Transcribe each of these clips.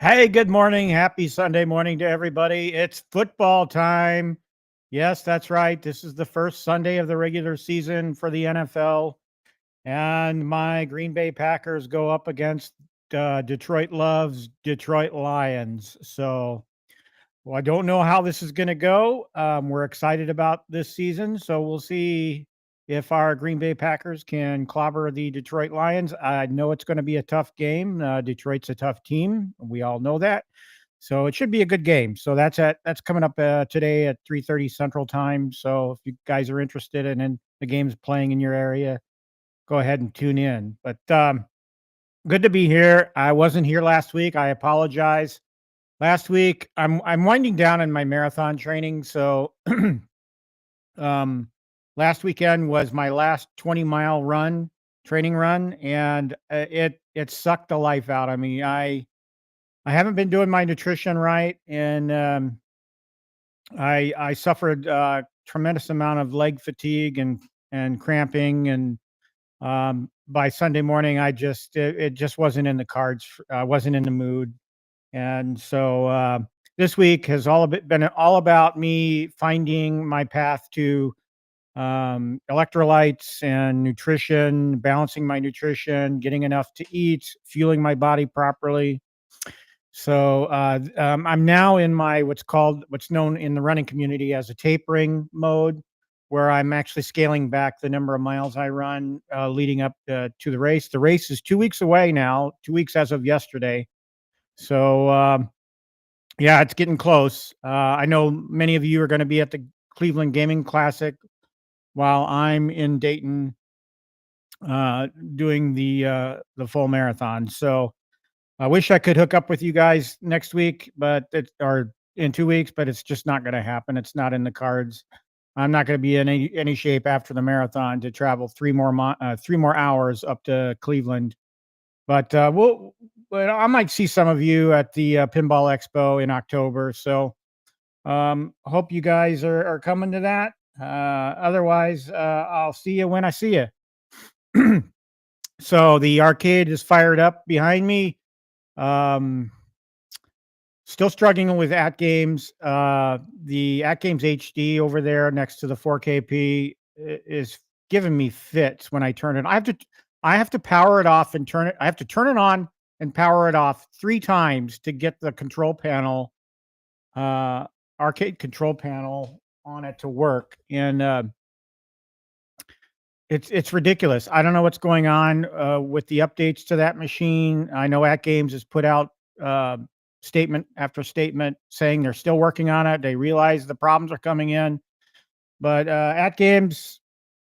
Hey, good morning. Happy Sunday morning to everybody. It's football time. Yes, that's right. This is the first Sunday of the regular season for the NFL. And my Green Bay Packers go up against Detroit Love's Detroit Lions. So, well, I don't know how this is going to go. We're excited about this season. So we'll see if our Green Bay Packers can clobber the Detroit Lions. I know it's going to be a tough game. Detroit's a tough team. We all know that. So it should be a good game. So that's coming up today at 3:30 Central Time. So if you guys are interested in the games playing in your area, go ahead and tune in. But good to be here. I wasn't here last week. I apologize. Last week, I'm winding down in my marathon training. So last weekend was my last 20-mile training run, and it sucked the life out. I mean, I haven't been doing my nutrition right, and I suffered a tremendous amount of leg fatigue and cramping, and by Sunday morning, it just wasn't in the cards. I wasn't in the mood. And so this week has been all about me finding my path to electrolytes and nutrition, balancing my nutrition, getting enough to eat, fueling my body properly. So I'm now in what's known in the running community as a tapering mode, where I'm actually scaling back the number of miles I run leading up to the race. The race is 2 weeks away now, 2 weeks as of yesterday. So, yeah, it's getting close. I know many of you are going to be at the Cleveland Gaming Classic while I'm in Dayton doing the full marathon. So I wish I could hook up with you guys next week, or in 2 weeks, but it's just not going to happen. It's not in the cards. I'm not going to be in any shape after the marathon to travel 3 more hours up to Cleveland. But I might see some of you at the Pinball Expo in October. So hope you guys are coming to that. Otherwise, I'll see you when I see you. So the arcade is fired up behind me. Still struggling with At Games. The At Games HD over there next to the 4KP is giving me fits when I turn it. I have to power it off and turn it. I have to turn it on and power it off 3 times to get the control panel, arcade control panel on it to work. And it's ridiculous. I don't know what's going on with the updates to that machine. I know At Games has put out statement after statement saying they're still working on it. They realize the problems are coming in, but At Games,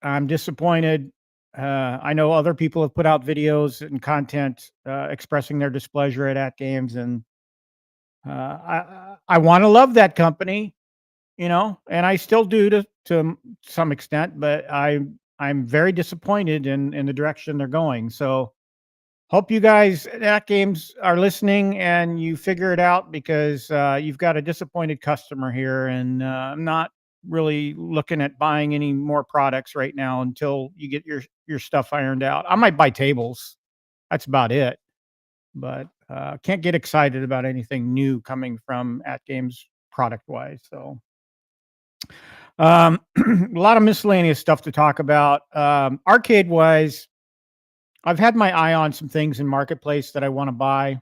I'm disappointed. I know other people have put out videos and content expressing their displeasure at Games, and I want to love that company, and I still do to some extent, but I'm very disappointed in the direction they're going. So hope you guys at Games are listening and you figure it out, because you've got a disappointed customer here, and I'm not really looking at buying any more products right now until you get your stuff ironed out. I might buy tables. That's about it. But can't get excited about anything new coming from At Games product wise. So a lot of miscellaneous stuff to talk about. Arcade wise, I've had my eye on some things in Marketplace that I want to buy.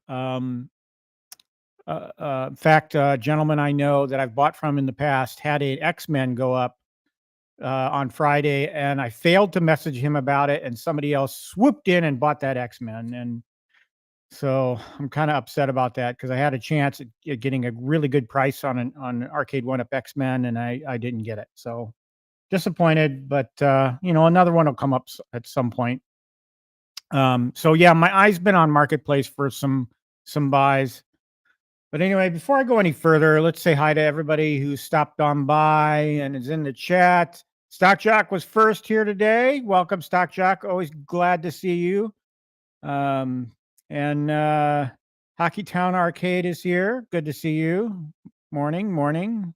In fact, a gentleman I know that I've bought from in the past had an X-Men go up on Friday, and I failed to message him about it, and somebody else swooped in and bought that X-Men, and so I'm kind of upset about that because I had a chance at getting a really good price on an Arcade One Up X-Men, and I didn't get it. So disappointed, but another one will come up at some point. So yeah, my eye's been on Marketplace for some buys. But anyway, before I go any further, let's say hi to everybody who stopped on by and is in the chat. Stock Jock was first here today. Welcome, Stock Jock. Always glad to see you. And Hockey Town Arcade is here. Good to see you. Morning, morning.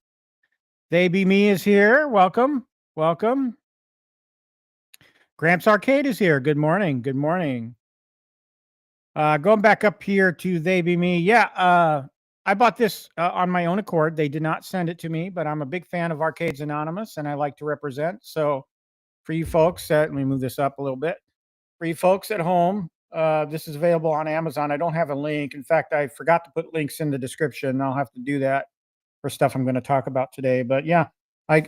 They Be Me is here. Welcome, welcome. Gramps Arcade is here. Good morning, good morning. Going back up here to They Be Me. Yeah, I bought this on my own accord. They did not send it to me, but I'm a big fan of Arcades Anonymous, and I like to represent. So for you folks, let me move this up a little bit. For you folks at home, this is available on Amazon. I don't have a link. In fact, I forgot to put links in the description. I'll have to do that for stuff I'm going to talk about today. But yeah, I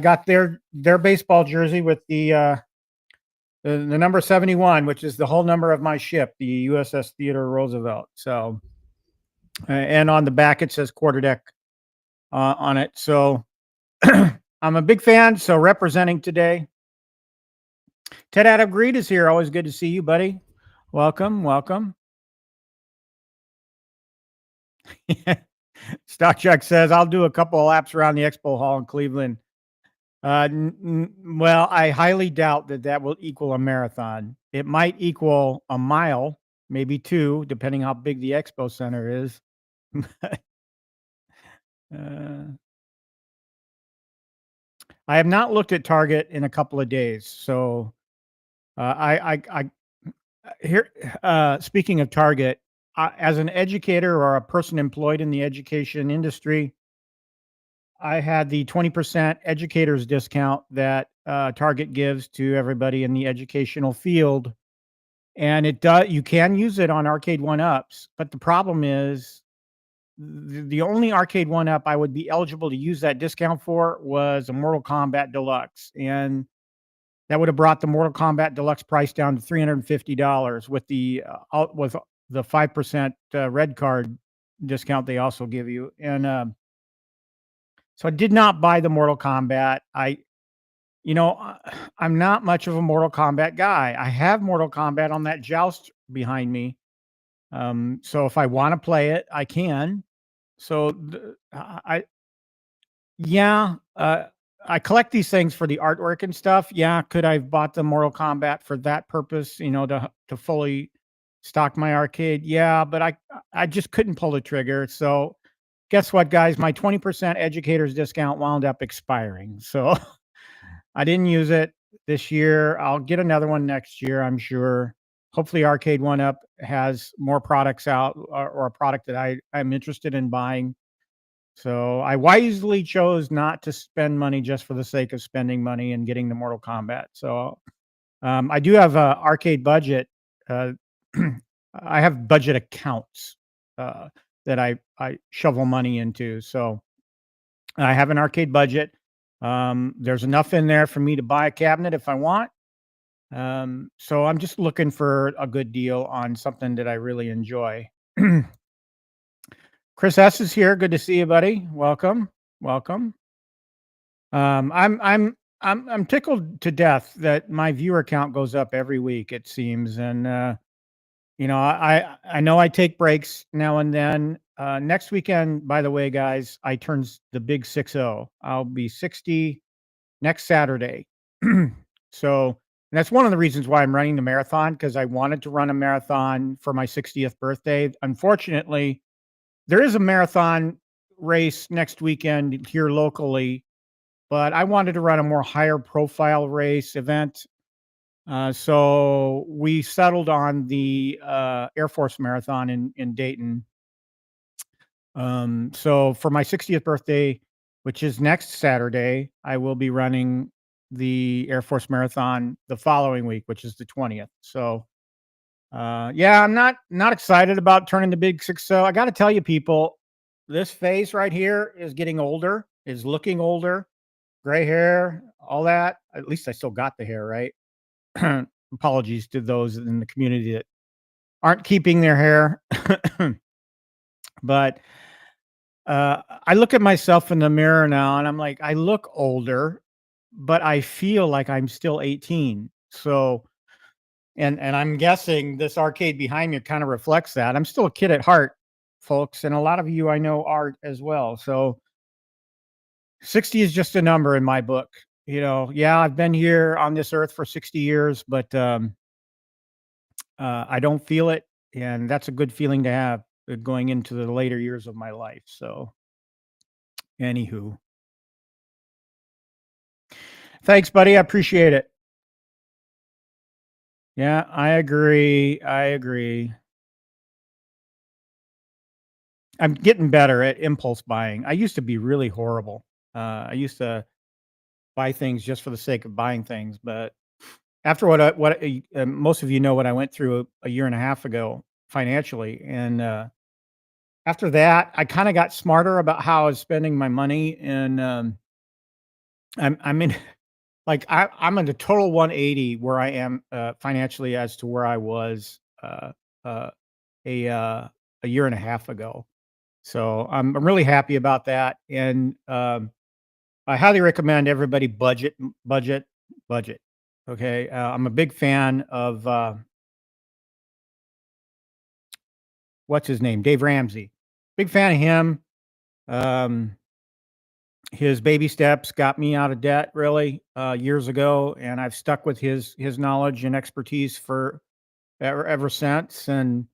got their baseball jersey with the number 71, which is the whole number of my ship, the USS Theodore Roosevelt. So, and on the back it says quarterdeck on it. So I'm a big fan. So representing today. Ted Adam Greed is here. Always good to see you, buddy. Welcome, welcome. Stock Chuck says, I'll do a couple of laps around the Expo Hall in Cleveland. Well, I highly doubt that will equal a marathon. It might equal a mile, maybe 2, depending how big the Expo Center is. I have not looked at Target in a couple of days, so here. Speaking of Target, as an educator or a person employed in the education industry, I had the 20% educators discount that Target gives to everybody in the educational field, and you can use it on Arcade One Ups, but the problem is the only Arcade One Up I would be eligible to use that discount for was a Mortal Kombat Deluxe, and that would have brought the Mortal Kombat Deluxe price down to $350 with the 5% red card discount they also give you. And so I did not buy the Mortal Kombat. I'm not much of a Mortal Kombat guy. I have Mortal Kombat on that Joust behind me. So if I want to play it, I can. So I collect these things for the artwork and stuff. Yeah, could I have bought the Mortal Kombat for that purpose, to fully stock my arcade? Yeah, but I just couldn't pull the trigger. So guess what, guys? My 20% educators discount wound up expiring. So I didn't use it this year. I'll get another one next year, I'm sure. Hopefully Arcade One Up has more products out or a product that I'm interested in buying. So I wisely chose not to spend money just for the sake of spending money and getting the Mortal Kombat. So I do have a arcade budget. I have budget accounts that I shovel money into. So I have an arcade budget. There's enough in there for me to buy a cabinet if I want. So I'm just looking for a good deal on something that I really enjoy. Chris S is here. Good to see you, buddy. Welcome, welcome. I'm tickled to death that my viewer count goes up every week, it seems, and I know I take breaks now and then. Next weekend, by the way, guys, I turn the big 60. I'll be 60 next Saturday. So that's one of the reasons why I'm running the marathon, because I wanted to run a marathon for my 60th birthday. Unfortunately, there is a marathon race next weekend here locally, but I wanted to run a more higher profile race event. So we settled on the Air Force Marathon in Dayton. So for my 60th birthday, which is next Saturday, I will be running the Air Force Marathon the following week, which is the 20th. So Yeah, I'm not excited about turning the big 6-0. I got to tell you, people, this face right here is getting older, is looking older, gray hair, all that. At least I still got the hair, right? Apologies to those in the community that aren't keeping their hair. But I look at myself in the mirror now and I'm like, I look older, but I feel like I'm still 18. So, and I'm guessing this arcade behind me kind of reflects that. I'm still a kid at heart, folks, and a lot of you I know are as well. So 60 is just a number in my book. Yeah, I've been here on this earth for 60 years, but I don't feel it, and that's a good feeling to have going into the later years of my life. So, anywho, thanks, buddy. I appreciate it. Yeah, I agree. I agree. I'm getting better at impulse buying. I used to be really horrible. I used to buy things just for the sake of buying things, but after most of you know what I went through a year and a half ago financially, and after that, I kind of got smarter about how I was spending my money, and I'm in like I'm in a total 180 where I am financially as to where I was uh, a uh, a year and a half ago. So I'm really happy about that, and I highly recommend everybody budget, budget. Okay, I'm a big fan of what's his name, Dave Ramsey. Big fan of him. Um, his baby steps got me out of debt really years ago, and I've stuck with his knowledge and expertise for ever since. And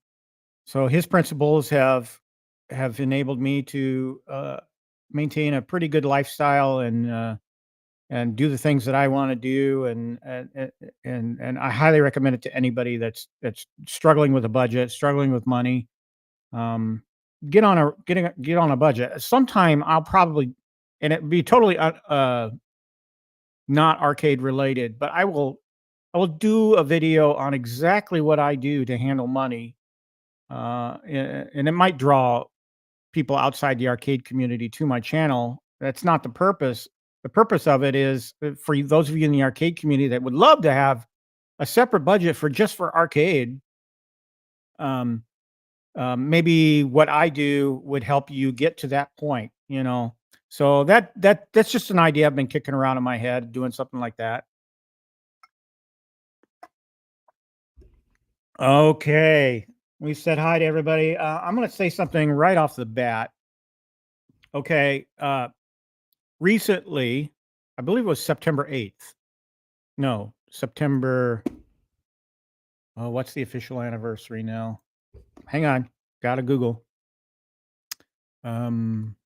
so his principles have enabled me to maintain a pretty good lifestyle and do the things that I want to do. And I highly recommend it to anybody that's struggling with a budget, struggling with money. Um, get on a budget. Sometime I'll probably, and it be totally not arcade related, but I will do a video on exactly what I do to handle money. And it might draw people outside the arcade community to my channel. That's not the purpose. The purpose of it is for those of you in the arcade community that would love to have a separate budget for just for arcade. Um, maybe what I do would help you get to that point. So that's just an idea I've been kicking around in my head, doing something like that. Okay, we said hi to everybody. I'm going to say something right off the bat. Okay, recently, I believe it was September 8th. No, September. Oh, what's the official anniversary now? Hang on, gotta Google. Um,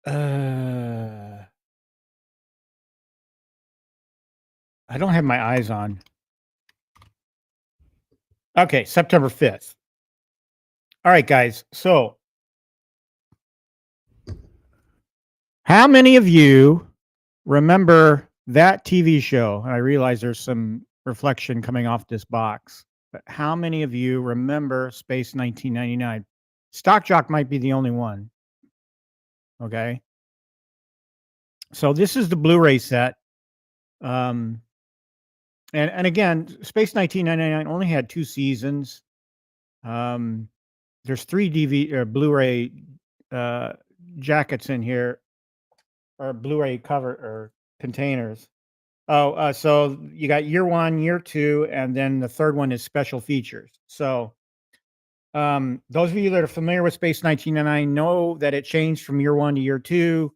uh, I don't have my eyes on. Okay, September 5th. All right, guys. So, how many of you remember that TV show? And I realize there's some reflection coming off this box, but how many of you remember Space 1999? Stock Jock might be the only one. Okay. So this is the Blu-ray set. And again, Space 1999 only had 2 seasons. There's 3 DVD or Blu-ray jackets in here, or Blu-ray cover or containers. Oh, so you got year 1, year 2, and then the third one is special features. So those of you that are familiar with Space 1999 know that it changed from year 1 to year 2.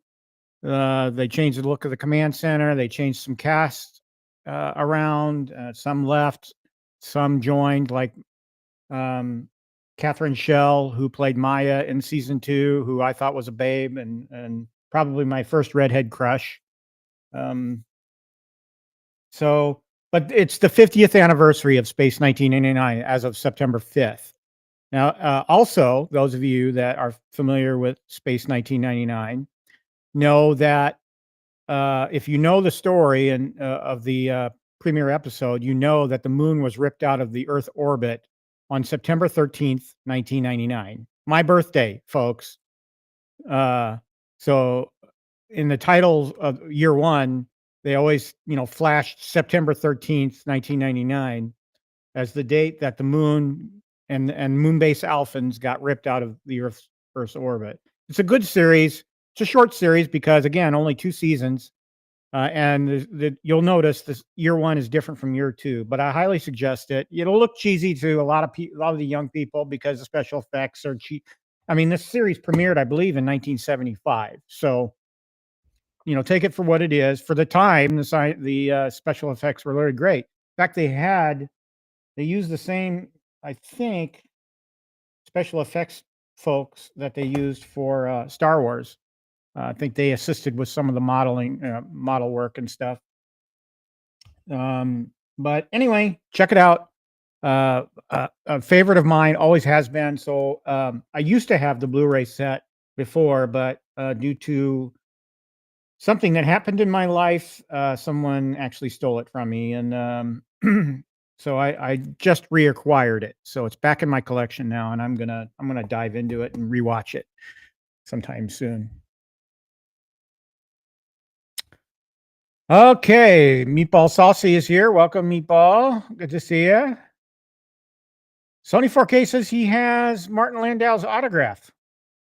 They changed the look of the command center. They changed some cast around. Some left, some joined, like Catherine Shell, who played Maya in season 2, who I thought was a babe and probably my first redhead crush. So, but it's the 50th anniversary of Space 1999 as of September 5th. Now, also, those of you that are familiar with Space 1999 know that if you know the story and of the premiere episode, you know that the moon was ripped out of the Earth orbit on September 13th, 1999. My birthday, folks. So in the titles of year one, they always, flashed September 13th, 1999 as the date that the moon and moon-based Alphans got ripped out of the Earth's orbit. It's a good series. It's a short series because, again, only 2 seasons. And you'll notice this year one is different from year two, but I highly suggest it. It'll look cheesy to a lot of the young people because the special effects are cheap. I mean, this series premiered, I believe, in 1975. So, take it for what it is. For the time, the special effects were really great. In fact, they used the same, I think, special effects folks that they used for Star Wars. I think they assisted with some of the model work and stuff. But anyway, check it out. A favorite of mine, always has been. So I used to have the Blu-ray set before, but due to something that happened in my life, someone actually stole it from me, and so I just reacquired it. So it's back in my collection now, and I'm gonna dive into it and rewatch it sometime soon. Okay, Meatball Saucy is here. Welcome, Meatball. Good to see you. Sony 4K says he has Martin Landau's autograph.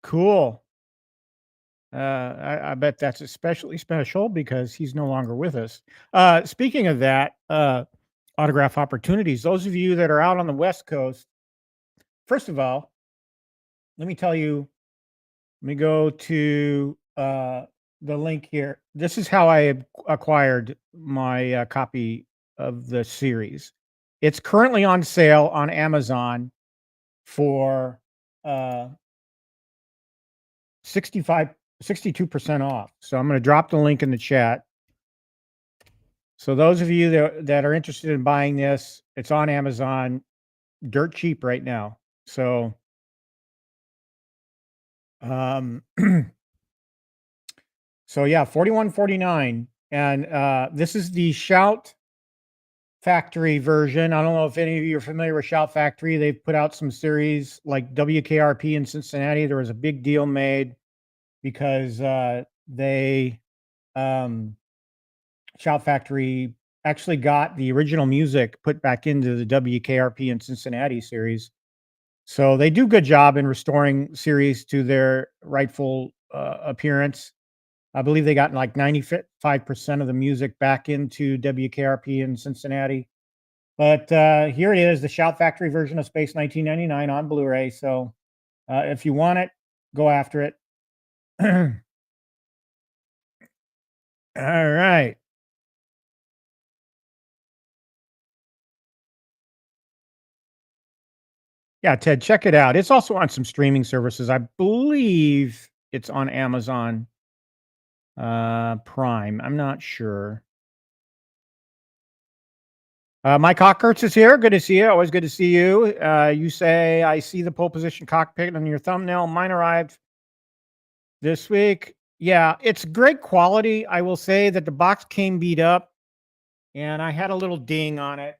Cool. I bet that's especially special because he's no longer with us. Speaking of that, autograph opportunities, those of you that are out on the West Coast, first of all, let me go to the link here. This is how I acquired my copy of the series. It's currently on sale on Amazon for 62% off. So I'm going to drop the link in the chat. So those of you that are interested in buying this, it's on Amazon, dirt cheap right now. So so yeah, $41.49, and this is the Shout Factory version. I don't know if any of you are familiar with Shout Factory. They've put out some series like WKRP in Cincinnati. There was a big deal made because they Shout Factory actually got the original music put back into the WKRP in Cincinnati series. So they do a good job in restoring series to their rightful appearance. I believe they got like 95% of the music back into WKRP in Cincinnati. But here it is, the Shout Factory version of Space 1999 on Blu-ray. So if you want it, go after it. All right. Yeah, Ted, check it out. It's also on some streaming services. I believe it's on Amazon Prime. I'm not sure. Mike Hawkhurst is here. Good to see you. Always good to see you. You say, I see the pole position cockpit on your thumbnail. Mine arrived this week. Yeah, it's great quality. I will say that the box came beat up and I had a little ding on it.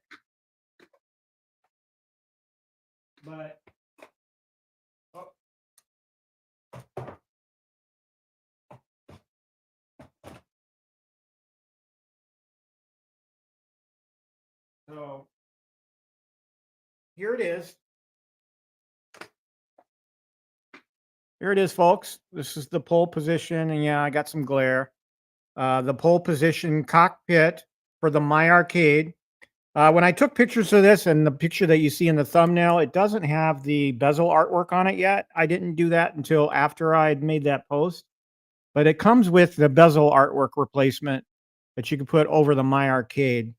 But so here it is. Here it is, folks. This is the pole position, and yeah, I got some glare. The pole position cockpit for the MyArcade. When I took pictures of this, and the picture that you see in the thumbnail, it doesn't have the bezel artwork on it yet. I didn't do that until after I'd made that post. But it comes with the bezel artwork replacement that you can put over the MyArcade.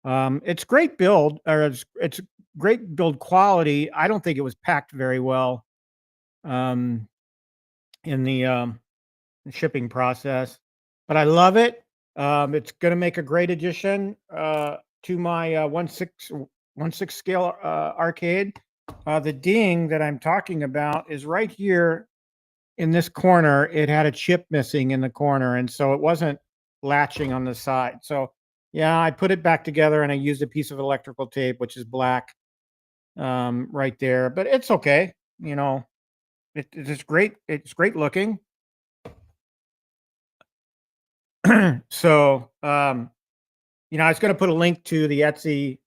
It's great build, or it's great build quality. I don't think it was packed very well in the shipping process, but I love it. It's going to make a great addition to my 1/6 scale arcade. The ding that I'm talking about is right here in this corner. It had a chip missing in the corner, and so it wasn't latching on the side. So yeah, I put it back together and I used a piece of electrical tape, which is black, right there. But it's okay. You know, it's great. It's great looking. So, you know, I was going to put a link to the Etsy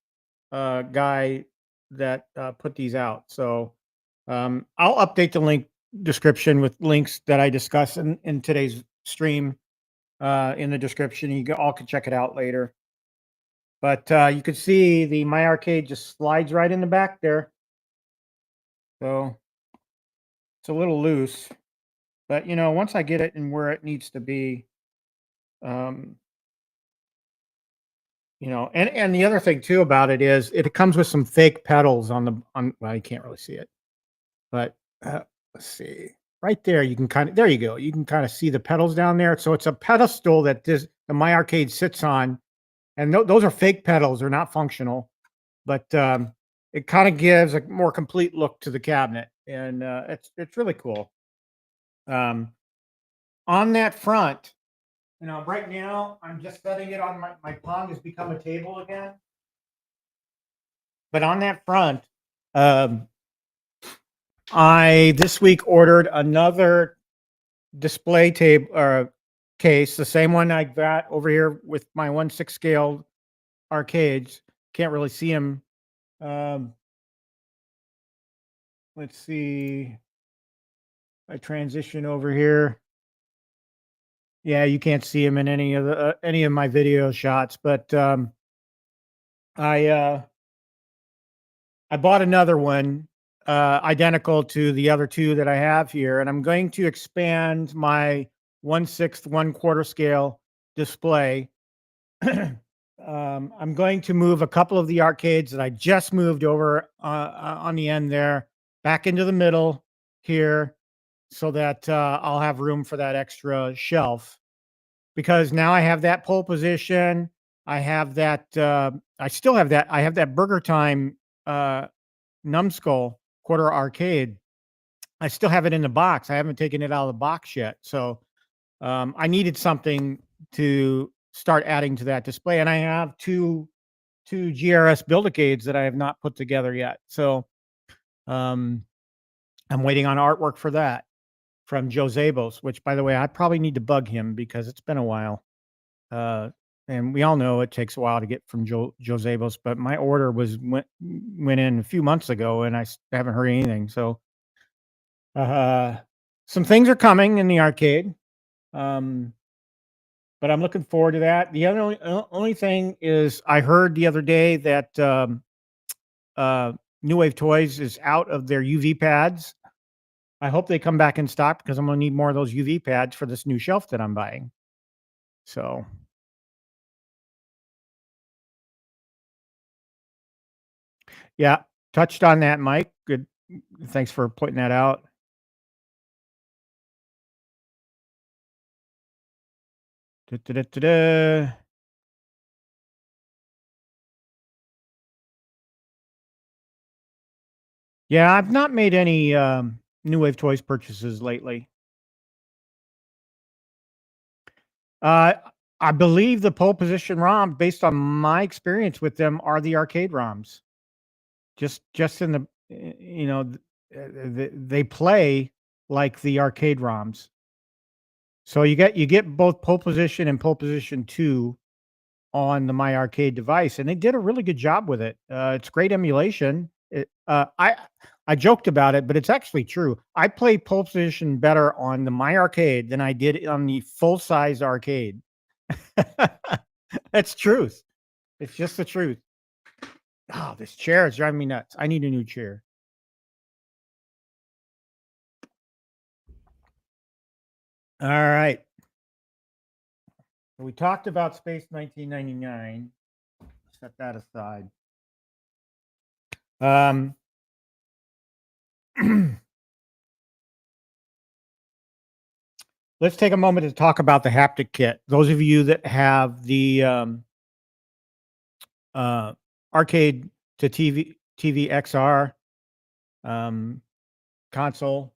guy that put these out. So I'll update the link description with links that I discuss in today's stream in the description. You all can check it out later. But you can see the MyArcade just slides right in the back there. So it's a little loose. But, you know, once I get it and where it needs to be, um, you know, and the other thing too about it is it comes with some fake pedals well, you can't really see it, but let's see right there. You can there you go. You can kind of see the pedals down there. So it's a pedestal that the MyArcade sits on, and those are fake pedals. They're not functional, but it kind of gives a more complete look to the cabinet, and it's really cool. On that front, you know, right now I'm just setting it on my Pong has become a table again. But on that front, I this week ordered another display table or case, the same one I got over here with my 1/6 scale arcades. Can't really see them. Let's see. I transition over here. Yeah, you can't see them in any of my video shots, but I bought another one identical to the other two that I have here, and I'm going to expand my 1/6 1/4 scale display. I'm going to move a couple of the arcades that I just moved over on the end there back into the middle here, so that I'll have room for that extra shelf, because now I have that pole position. I have that. I still have that. I have that Burger Time numbskull quarter arcade. I still have it in the box. I haven't taken it out of the box yet. So I needed something to start adding to that display, and I have two GRS Build-A-Cades that I have not put together yet. So I'm waiting on artwork for that from Joe Zabos, which, by the way, I probably need to bug him because it's been a while. And we all know it takes a while to get from Joe Zabos, but my order went in a few months ago, and I haven't heard anything. So some things are coming in the arcade. But I'm looking forward to that. The only thing is, I heard the other day that New Wave Toys is out of their UV pads. I hope they come back in stock, because I'm going to need more of those UV pads for this new shelf that I'm buying. So yeah, touched on that, Mike. Good. Thanks for pointing that out. Da-da-da-da-da. Yeah, I've not made any New Wave Toys purchases lately. I believe the pole position ROM, based on my experience with them, are the arcade ROMs. Just in the, you know, they play like the arcade ROMs. So you get both pole position and pole position 2 on the MyArcade device, and they did a really good job with it. It's great emulation. I joked about it, but it's actually true. I play pole position better on the MyArcade than I did on the full size arcade. That's truth. It's just the truth. Oh, this chair is driving me nuts. I need a new chair. All right. We talked about Space 1999. Set that aside. Let's take a moment to talk about the Haptic kit. Those of you that have the arcade to TV XR, console.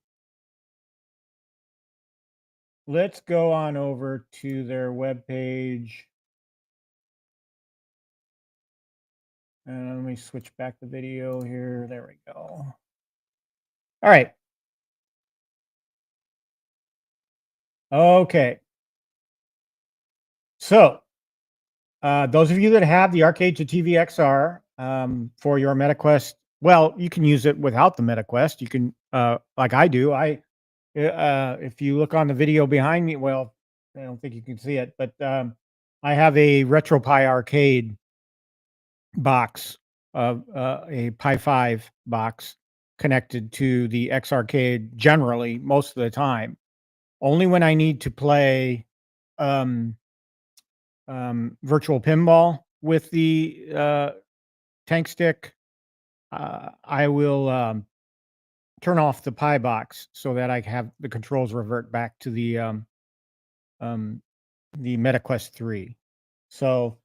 Let's go on over to their webpage. And let me switch back the video here. There we go. All right. Okay. So those of you that have the Arcade to TV XR for your MetaQuest, well, you can use it without the MetaQuest. You can, like I do. If you look on the video behind me, well, I don't think you can see it, but I have a RetroPie Arcade box of a Pi 5 box connected to the X Arcade generally most of the time. Only when I need to play virtual pinball with the tank stick, I will turn off the Pi box so that I have the controls revert back to the MetaQuest 3. So,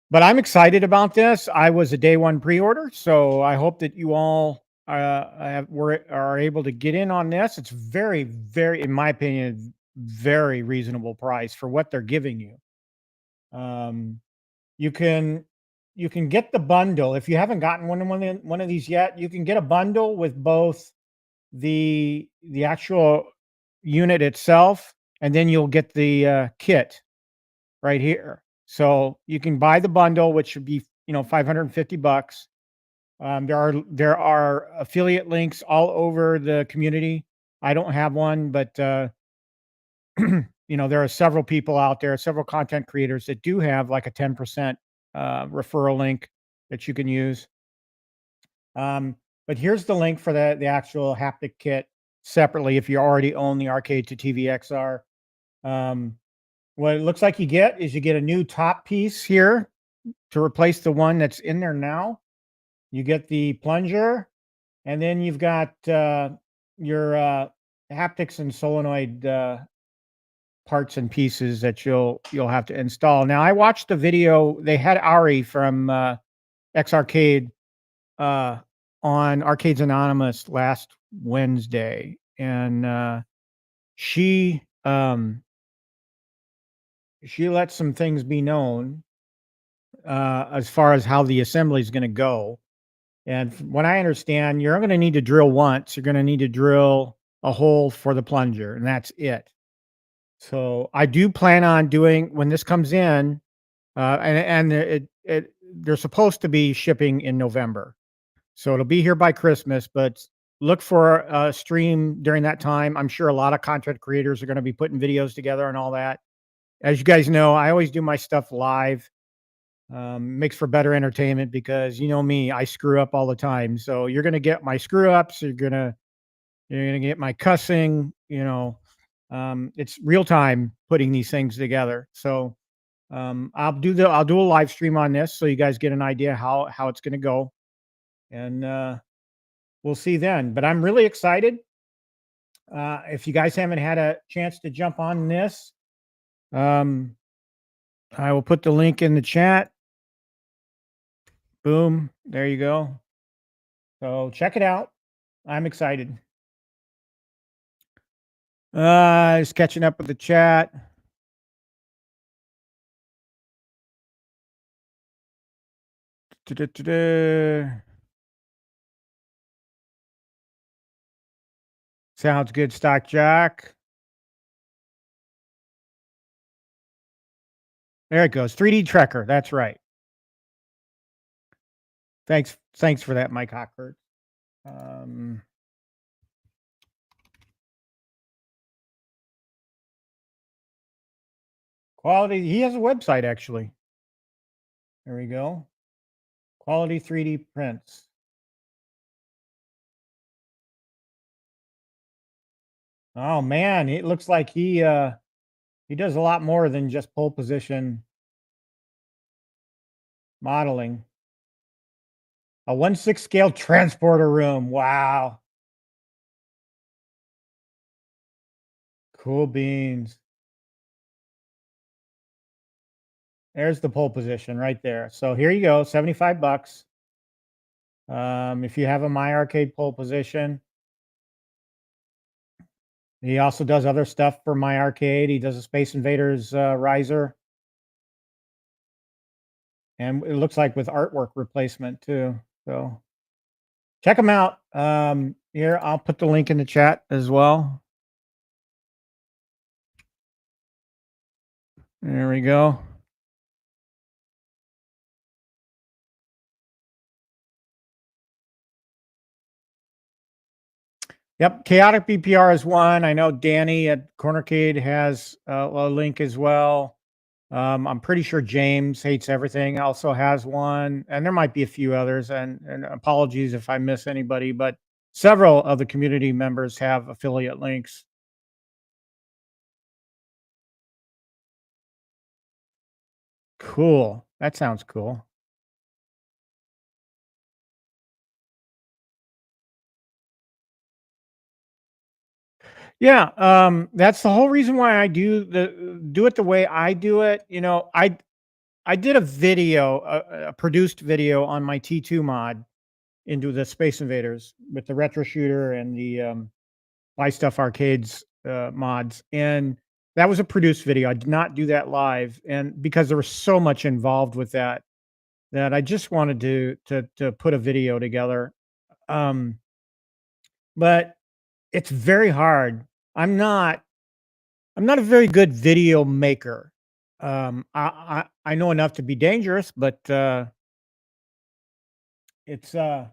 but I'm excited about this. I was a day one pre-order, so I hope that you all are able to get in on this. It's very, very, in my opinion, very reasonable price for what they're giving you. You can get the bundle if you haven't gotten one of these yet. You can get a bundle with both the actual unit itself, and then you'll get the kit right here. So you can buy the bundle, which should be $550. There are affiliate links all over the community. I don't have one, but there are several people out there, several content creators that do have like a 10% referral link that you can use. But here's the link for the actual haptic kit separately if you already own the Arcade to TV XR. What it looks like you get a new top piece here to replace the one that's in there now. You get the plunger, and then you've got your haptics and solenoid parts and pieces that you'll have to install. Now, I watched the video. They had Ari from X Arcade on Arcades Anonymous last Wednesday, and she let some things be known as far as how the assembly is going to go. And from what I understand, you're going to need to drill once. You're going to need to drill a hole for the plunger, and that's it. So I do plan on doing, when this comes in, and they're supposed to be shipping in November. So it'll be here by Christmas, but look for a stream during that time. I'm sure a lot of content creators are going to be putting videos together and all that. As you guys know, I always do my stuff live. Makes for better entertainment because you know me, I screw up all the time. So you're gonna get my screw ups. You're gonna get my cussing. It's real time putting these things together. So I'll do a live stream on this so you guys get an idea how it's gonna go, and we'll see then. But I'm really excited. If you guys haven't had a chance to jump on this, I will put the link in the chat. Boom. There you go. So check it out. I'm excited. Just catching up with the chat. Sounds good, Stock Jack. There it goes. 3D Trekker. That's right. Thanks for that, Mike Hockford. Quality. He has a website actually. There we go. Quality 3D prints. Oh man, it looks like he does a lot more than just pole position modeling. A 1/6 scale transporter room. Wow. Cool beans. There's the pole position right there. So here you go, $75. If you have a MyArcade pole position, he also does other stuff for MyArcade. He does a Space Invaders riser, and it looks like with artwork replacement too. So check him out. Here, I'll put the link in the chat as well. There we go. Yep, Chaotic BPR is one. I know Danny at Cornercade has a link as well. I'm pretty sure James Hates Everything also has one, and there might be a few others. And apologies if I miss anybody, but several of the community members have affiliate links. Cool. That sounds cool. Yeah, that's the whole reason why I do it the way I do it. You know, I did a video, a produced video on my T2 mod into the Space Invaders with the retro shooter and the Buy Stuff Arcades mods, and that was a produced video. I did not do that live, and because there was so much involved with that, that I just wanted to put a video together. Um, but it's very hard. I'm not I'm not a very good video maker. I know enough to be dangerous, but it's uh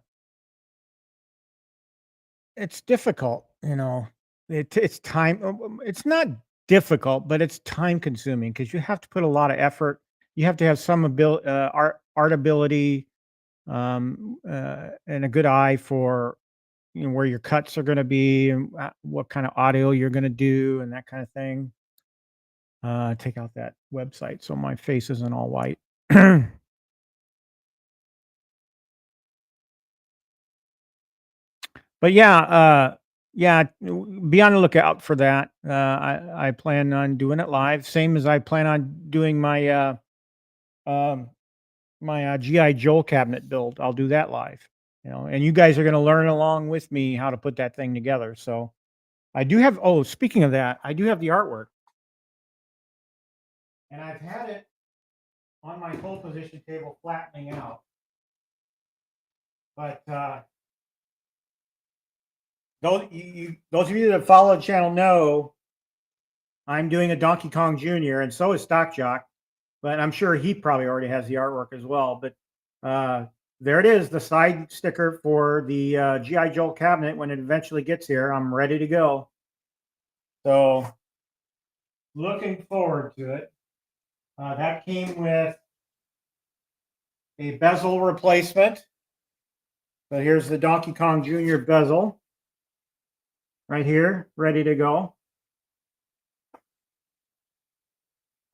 it's difficult, you know. It's time. It's not difficult, but it's time consuming because you have to put a lot of effort. You have to have some art ability, and a good eye for, you know, where your cuts are going to be and what kind of audio you're going to do and that kind of thing. Take out that website so my face isn't all white. But yeah, yeah, be on the lookout for that. I plan on doing it live, same as I plan on doing um, my GI Joe cabinet build. I'll do that live, you know, and you guys are going to learn along with me how to put that thing together. So I do have. Oh, speaking of that, I do have the artwork, and I've had it on my pole position table flattening out, but those of you that follow the channel know I'm doing a Donkey Kong Jr. and so is Stock Jock, but I'm sure he probably already has the artwork as well. But there it is, the side sticker for the GI Joe cabinet. When it eventually gets here, I'm ready to go. So looking forward to it. That came with a bezel replacement. So here's the Donkey Kong Jr. bezel right here, ready to go.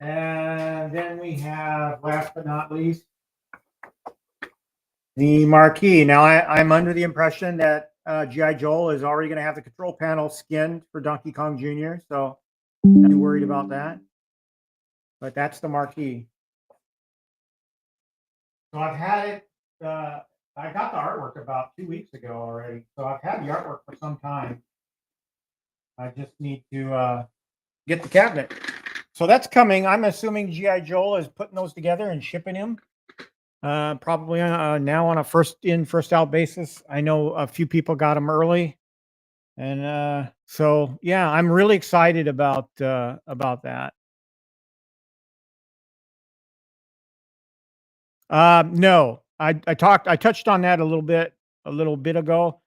And then we have, last but not least, the marquee. Now, I'm under the impression that GI Joel is already going to have the control panel skinned for Donkey Kong Jr., so not too worried about that. But that's the marquee. So I've had it. I got the artwork about 2 weeks ago already, so I've had the artwork for some time. I just need to get the cabinet. So that's coming. I'm assuming GI Joel is putting those together and shipping them. Probably now on a first in, first out basis. I know a few people got them early, and so yeah, I'm really excited about that. No, I touched on that a little bit ago.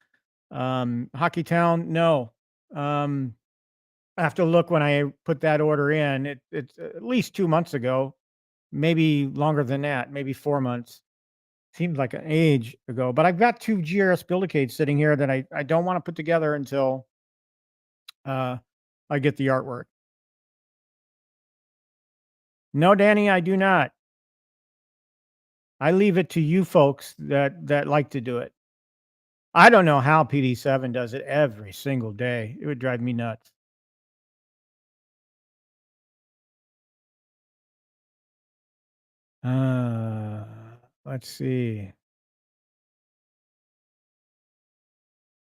Hockey Town, no. I have to look when I put that order in. It's at least 2 months ago, maybe longer than that, maybe 4 months. Seems like an age ago, but I've got two GRS Buildicades sitting here that I don't want to put together until I get the artwork. No, Danny, I do not. I leave it to you folks that like to do it. I don't know how PD7 does it every single day. It would drive me nuts. Let's see.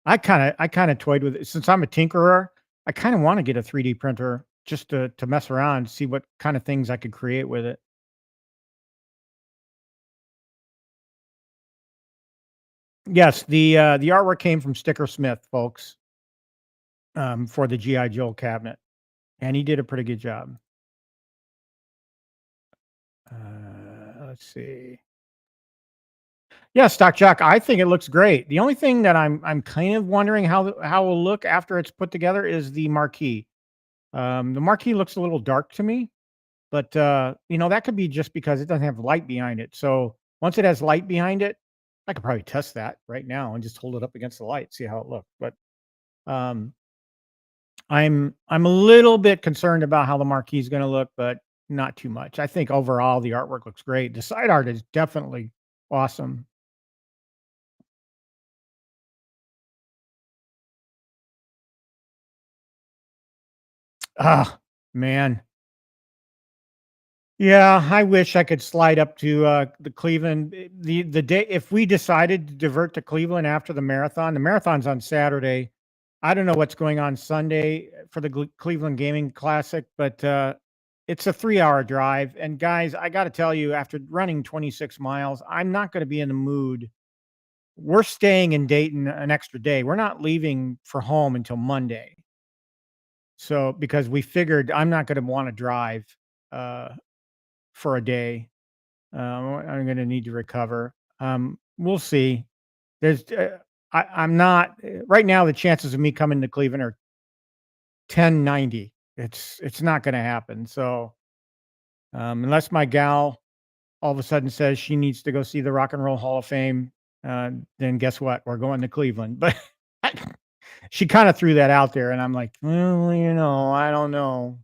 I kind of toyed with it since I'm a tinkerer. I kind of want to get a 3D printer just to mess around, see what kind of things I could create with it. Yes, the artwork came from StickerSmith, folks, for the GI Joe cabinet, and he did a pretty good job. Let's see. Yeah, Stock Jock, I think it looks great. The only thing that I'm kind of wondering how it will look after it's put together is the marquee. The marquee looks a little dark to me, but that could be just because it doesn't have light behind it. So once it has light behind it, I could probably test that right now and just hold it up against the light, see how it looks. But um, I'm a little bit concerned about how the marquee is going to look, but not too much. I think overall the artwork looks great. The side art is definitely awesome. Ah, man. Yeah, I wish I could slide up to the Cleveland the day if we decided to divert to Cleveland after the marathon. The marathon's on Saturday. I don't know what's going on Sunday for the Cleveland Gaming Classic, but it's a 3-hour drive. And guys, I got to tell you, after running 26 miles, I'm not going to be in the mood. We're staying in Dayton an extra day. We're not leaving for home until Monday. So because we figured I'm not going to want to drive uh, for a day. I'm going to need to recover. We'll see. There's, I'm not right now. The chances of me coming to Cleveland are 1090. It's not going to happen. So unless my gal all of a sudden says she needs to go see the Rock and Roll Hall of Fame, then guess what? We're going to Cleveland. But she kind of threw that out there, and I'm like, well, I don't know.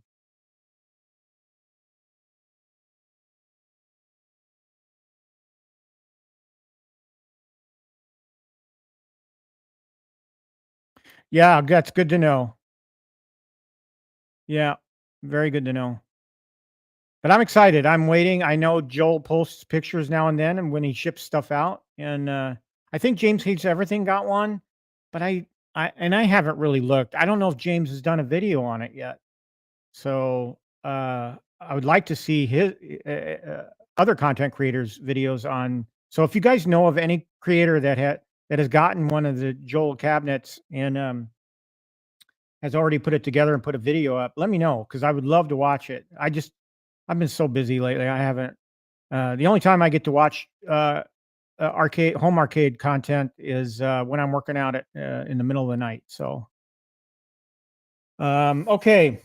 Yeah, that's good to know. Yeah, very good to know. But I'm excited. I'm waiting. I know Joel posts pictures now and then, and when he ships stuff out, and I think James Hates Everything got one, but I haven't really looked. I don't know if James has done a video on it yet. So I would like to see his other content creators' videos on. So if you guys know of any creator that has gotten one of the Joel cabinets and has already put it together and put a video up, let me know because I would love to watch it. I've been so busy lately. I haven't. The only time I get to watch home arcade content is when I'm working out in the middle of the night. So, okay.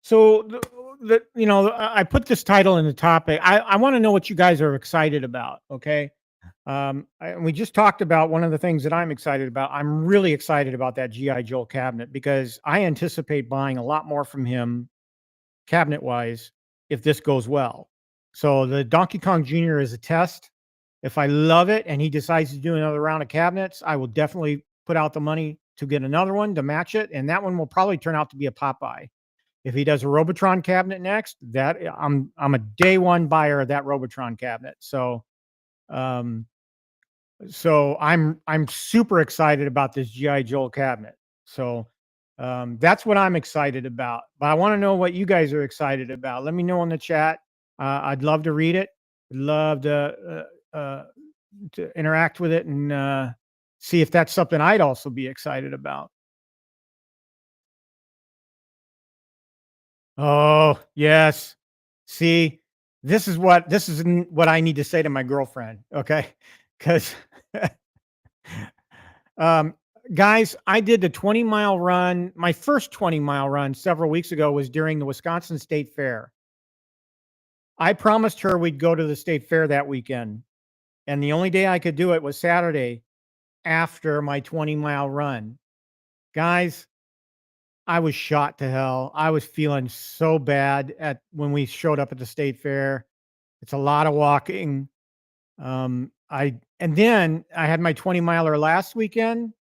So I put this title in the topic. I want to know what you guys are excited about. Okay. We just talked about one of the things that I'm excited about. I'm really excited about that GI Joe cabinet because I anticipate buying a lot more from him cabinet wise if this goes well. So the Donkey Kong Jr. is a test. If I love it and he decides to do another round of cabinets, I will definitely put out the money to get another one to match it. And that one will probably turn out to be a Popeye. If he does a Robotron cabinet next, that I'm a day one buyer of that Robotron cabinet. Um, so I'm super excited about this GI Joe cabinet. So that's what I'm excited about. But I want to know what you guys are excited about. Let me know in the chat. I'd love to read it. I'd love to interact with it and see if that's something I'd also be excited about. Oh yes. See, this is what I need to say to my girlfriend. Okay, because Um, guys, I did the 20-mile run. My first 20-mile run several weeks ago was during the Wisconsin State Fair. I promised her we'd go to the state fair that weekend, and the only day I could do it was Saturday after my 20-mile run. Guys, I was shot to hell. I was feeling so bad at when we showed up at the state fair. It's a lot of walking. And then I had my 20-miler last weekend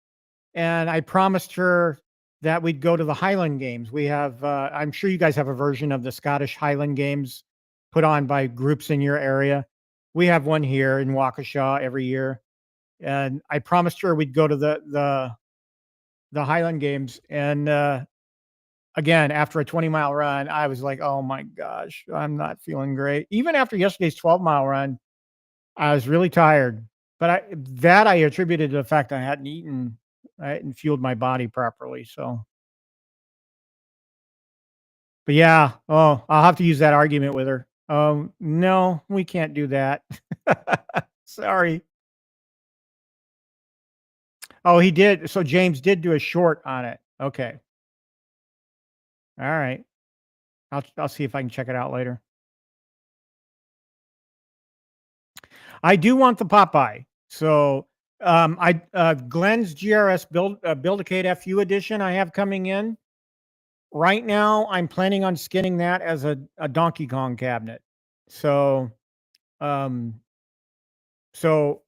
and I promised her that we'd go to the Highland Games. We have, I'm sure you guys have a version of the Scottish Highland Games put on by groups in your area. We have one here in Waukesha every year. and I promised her we'd go to the Highland Games. And again, after a 20-mile run, I was like, "Oh my gosh, I'm not feeling great." Even after yesterday's 12-mile run, I was really tired. But I attributed to the fact I hadn't eaten, I hadn't fueled my body properly. So, but yeah, oh, I'll have to use that argument with her. No, we can't do that. Sorry. Oh, he did. So James did do a short on it. Okay. All right. I'll see if I can check it out later. I do want the Popeye. So I Glenn's GRS Build-A-Cade FU edition I have coming in. Right now, I'm planning on skinning that as a Donkey Kong cabinet. So um so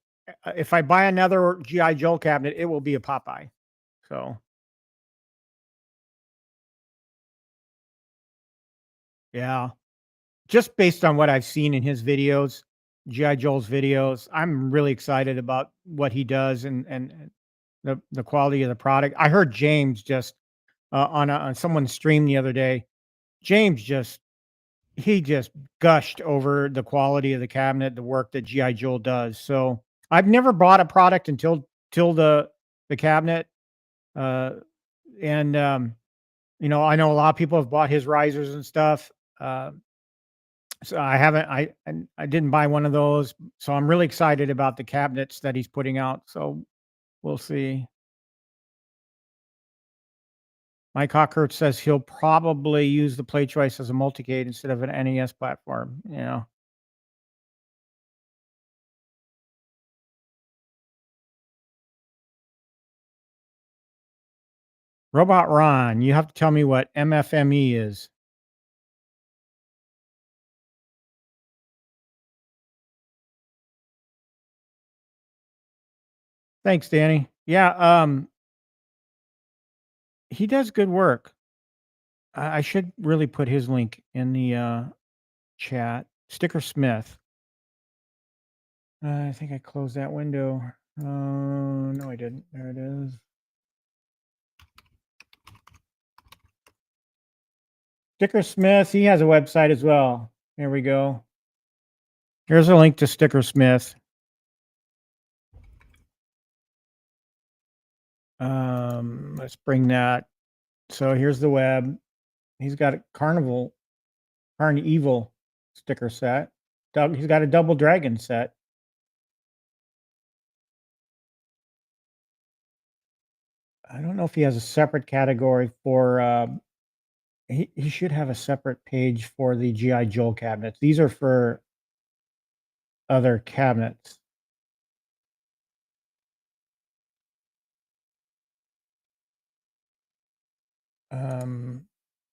if I buy another G.I. Joe cabinet, it will be a Popeye. So yeah. Just based on what I've seen in his videos, G.I. Joel's videos, I'm really excited about what he does and the quality of the product. I heard James just on someone's stream the other day. James he just gushed over the quality of the cabinet, the work that GI Joel does. So I've never bought a product until till the cabinet, uh, and I know a lot of people have bought his risers and stuff. So I haven't. I didn't buy one of those. So I'm really excited about the cabinets that he's putting out. So we'll see. Mike Hawkert says he'll probably use the Play Choice as a multicade instead of an NES platform. Robot Ron, you have to tell me what MFME is. Thanks, Danny. Yeah, he does good work. I should really put his link in the chat. StickerSmith. I think I closed that window. No, I didn't. There it is. StickerSmith. He has a website as well. Here we go. Here's a link to StickerSmith. Let's bring that. So here's the web. He's got a Carnival sticker set. He's got a Double Dragon set. I don't know if he has a separate category for. He should have a separate page for the GI Joe cabinets. These are for other cabinets.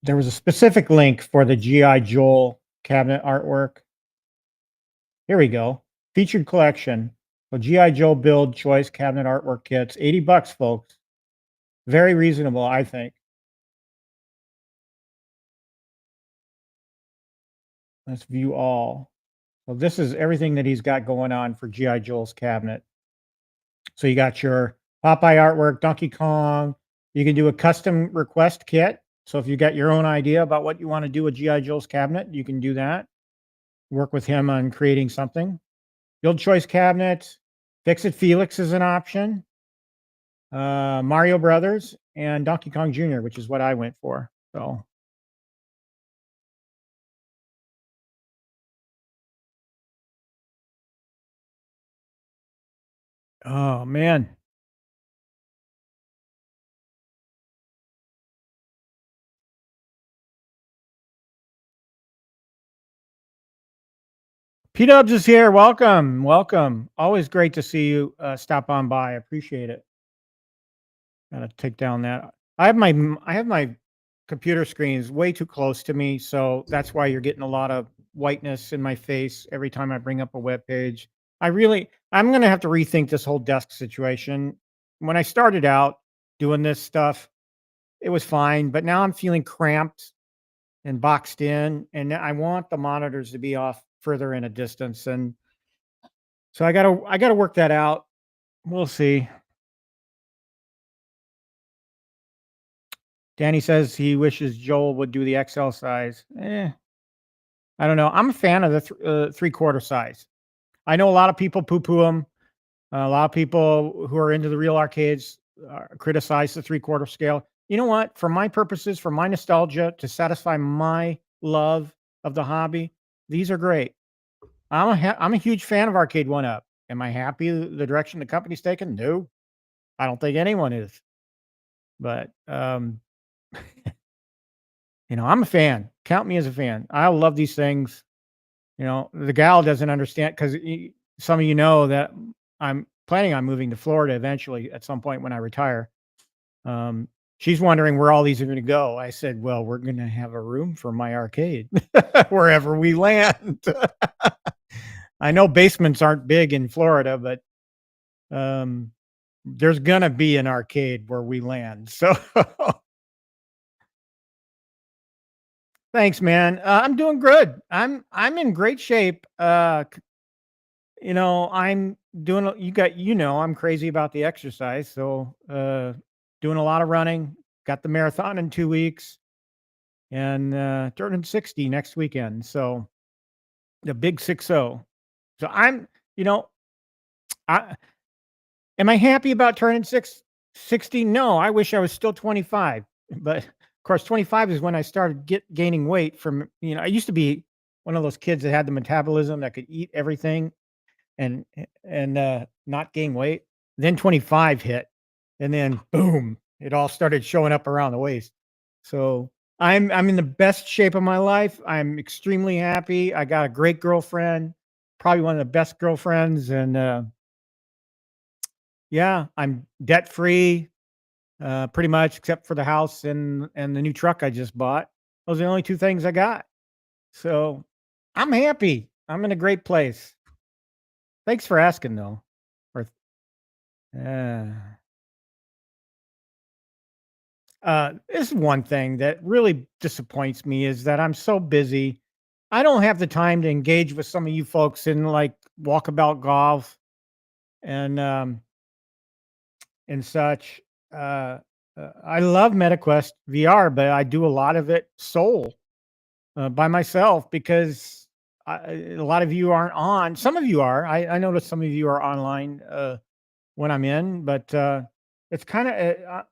There was a specific link for the GI Joel cabinet artwork. Here we go. Featured collection. So GI Joe Build Choice cabinet artwork kits. $80, folks. Very reasonable, I think. Let's view all. So this is everything that he's got going on for GI Joel's cabinet. So you got your Popeye artwork, Donkey Kong. You can do a custom request kit. So if you got your own idea about what you want to do with GI Joel's cabinet, you can do that. Work with him on creating something. Build choice cabinet. Fix-It Felix is an option. Mario Brothers and Donkey Kong Jr., which is what I went for. So oh man. P-Dubs is here. Welcome. Welcome. Always great to see you stop on by. I appreciate it. Gotta take down that. I have my computer screens way too close to me, so that's why you're getting a lot of whiteness in my face every time I bring up a web page. I'm gonna have to rethink this whole desk situation. When I started out doing this stuff, it was fine, but now I'm feeling cramped and boxed in, and I want the monitors to be off further in a distance, and so I gotta work that out. We'll see. Danny says he wishes Joel would do the XL size. I don't know. I'm a fan of the 3/4 size. I know a lot of people poo-poo them. A lot of people who are into the real arcades criticize the 3/4 scale. You know what? For my purposes, for my nostalgia, to satisfy my love of the hobby, these are great. I'm a huge fan of Arcade One Up. Am I happy the direction the company's taken? No, I don't think anyone is. But I'm a fan. Count me as a fan. I love these things. The gal doesn't understand because some of you know that I'm planning on moving to Florida eventually at some point when I retire. Um, she's wondering where all these are going to go. I said, well, we're going to have a room for MyArcade wherever we land. I know basements aren't big in Florida, but um, there's going to be an arcade where we land. So thanks, man. I'm doing good. I'm in great shape. I'm doing I'm crazy about the exercise, so doing a lot of running. Got the marathon in 2 weeks and turning 60 next weekend. So the big 60. So you know, I am I happy about turning 60? No, I wish I was still 25. But of course, 25 is when I started gaining weight I used to be one of those kids that had the metabolism that could eat everything and not gain weight. Then 25 hit, and then boom, it all started showing up around the waist. So I'm in the best shape of my life. I'm extremely happy. I got a great girlfriend, probably one of the best girlfriends, and yeah, I'm debt free, pretty much, except for the house and the new truck I just bought. Those are the only two things I got. So I'm happy. I'm in a great place. Thanks for asking, though. Or uh, this is one thing that really disappoints me is that I'm so busy. I don't have the time to engage with some of you folks in like walkabout golf and such. I love MetaQuest VR, but I do a lot of it sole by myself because a lot of you aren't on. Some of you are. I noticed some of you are online when I'm in, but it's kind of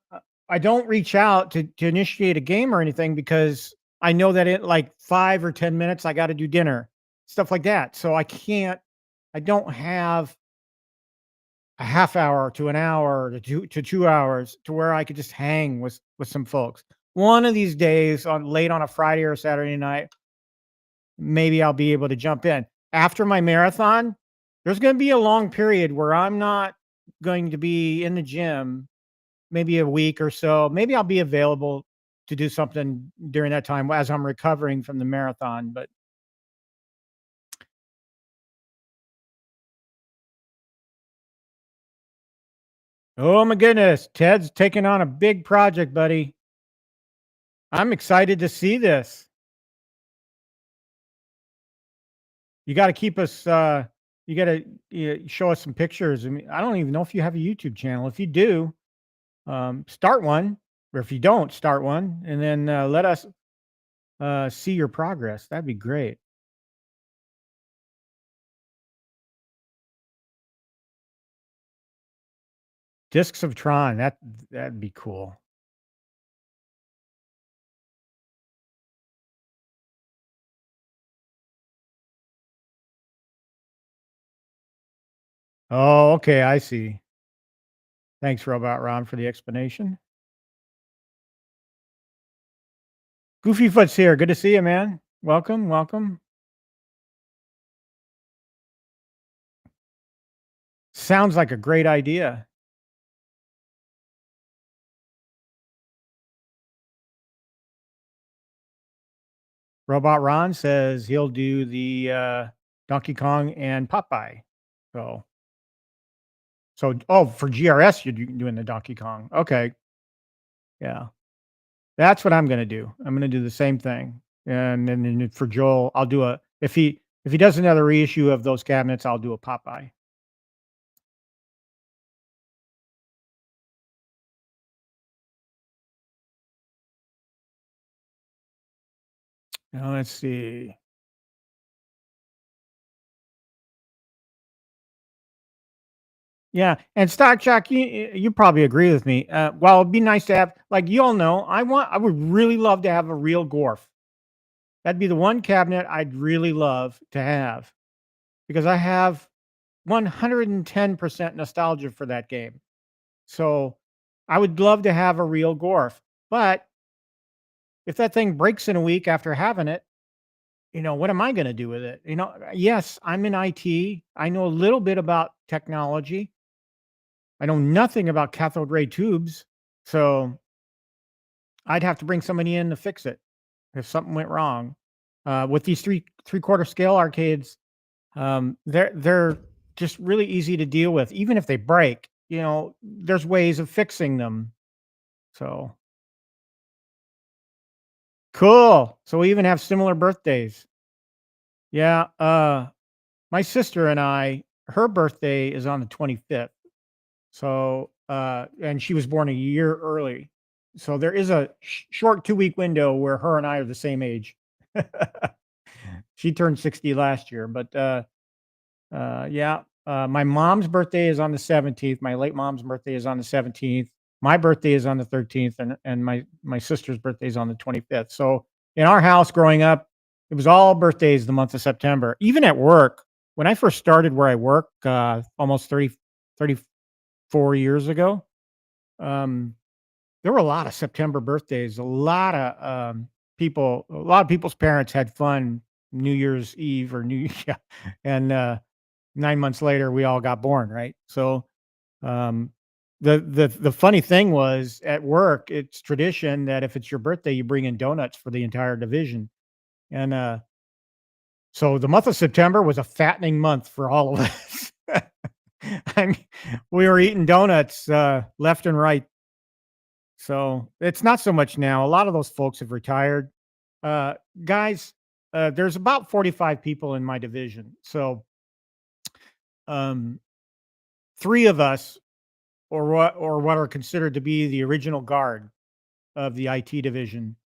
I don't reach out to initiate a game or anything because I know that in like 5 or 10 minutes I got to do dinner, stuff like that. So I don't have a half hour to an hour to 2 hours to where I could just hang with some folks. One of these days on late on a Friday or Saturday night, maybe I'll be able to jump in. After my marathon, there's going to be a long period where I'm not going to be in the gym, maybe a week or so. Maybe I'll be available to do something during that time as I'm recovering from the marathon. But oh my goodness, Ted's taking on a big project, buddy. I'm excited to see this. You got to keep us. You got to show us some pictures. I mean, I don't even know if you have a YouTube channel. If you do, start one, or if you don't, start one, and then let us see your progress. That'd be great. Discs of Tron. That'd be cool. Oh, okay. I see. Thanks, Robot Ron, for the explanation. Goofy Foot's here. Good to see you, man. Welcome, welcome. Sounds like a great idea. Robot Ron says he'll do the Donkey Kong and Popeye. So, oh, for GRS, you're doing the Donkey Kong. Okay. Yeah. That's what I'm going to do. I'm going to do the same thing. And then for Joel, I'll do if he does another reissue of those cabinets, I'll do a Popeye. Now, let's see. Yeah, and Stock Shock, you probably agree with me. Well, it'd be nice to have, like you all know, I would really love to have a real Gorf. That'd be the one cabinet I'd really love to have because I have 110% nostalgia for that game. So I would love to have a real Gorf. But if that thing breaks in a week after having it, what am I going to do with it? Yes, I'm in IT. I know a little bit about technology. I know nothing about cathode ray tubes. So I'd have to bring somebody in to fix it if something went wrong. With these three-quarter scale arcades, they're just really easy to deal with. Even if they break, there's ways of fixing them. So cool. So we even have similar birthdays. Yeah. My sister and her birthday is on the 25th. So, and she was born a year early. So there is a short 2-week window where her and I are the same age. She turned 60 last year, but yeah. My mom's birthday is on the 17th. My late mom's birthday is on the 17th. My birthday is on the 13th, and my sister's birthday is on the 25th. So in our house growing up, it was all birthdays the month of September. Even at work, when I first started where I work, almost 34 years ago, there were a lot of September birthdays. A lot of people's parents had fun New Year's Eve or New yeah, and 9 months later we all got born, right? So um, the funny thing was at work, it's tradition that if it's your birthday, you bring in donuts for the entire division, and so the month of September was a fattening month for all of us. I mean, we were eating donuts left and right. So it's not so much now. A lot of those folks have retired. Uh, Guys, there's about 45 people in my division. So um, three of us, or what are considered to be the original guard of the IT division,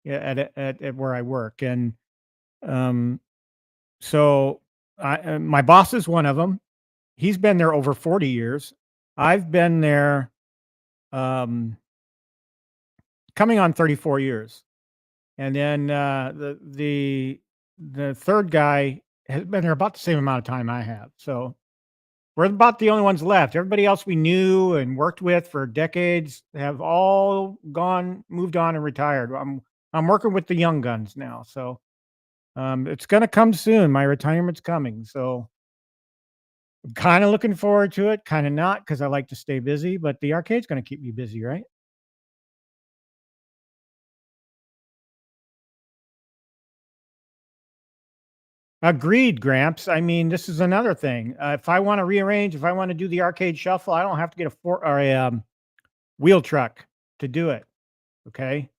at where I work, and um, so my boss is one of them. He's been there over 40 years. I've been there coming on 34 years. And then the third guy has been there about the same amount of time I have. So we're about the only ones left. Everybody else we knew and worked with for decades have all moved on and retired. I'm working with the young guns now. So it's gonna come soon. My retirement's coming. So I'm kind of looking forward to it, kind of not, because I like to stay busy, but the arcade's gonna keep me busy, right? Agreed, Gramps. I mean, this is another thing. If I want to rearrange, if I want to do the arcade shuffle, I don't have to get a wheel truck to do it. Okay.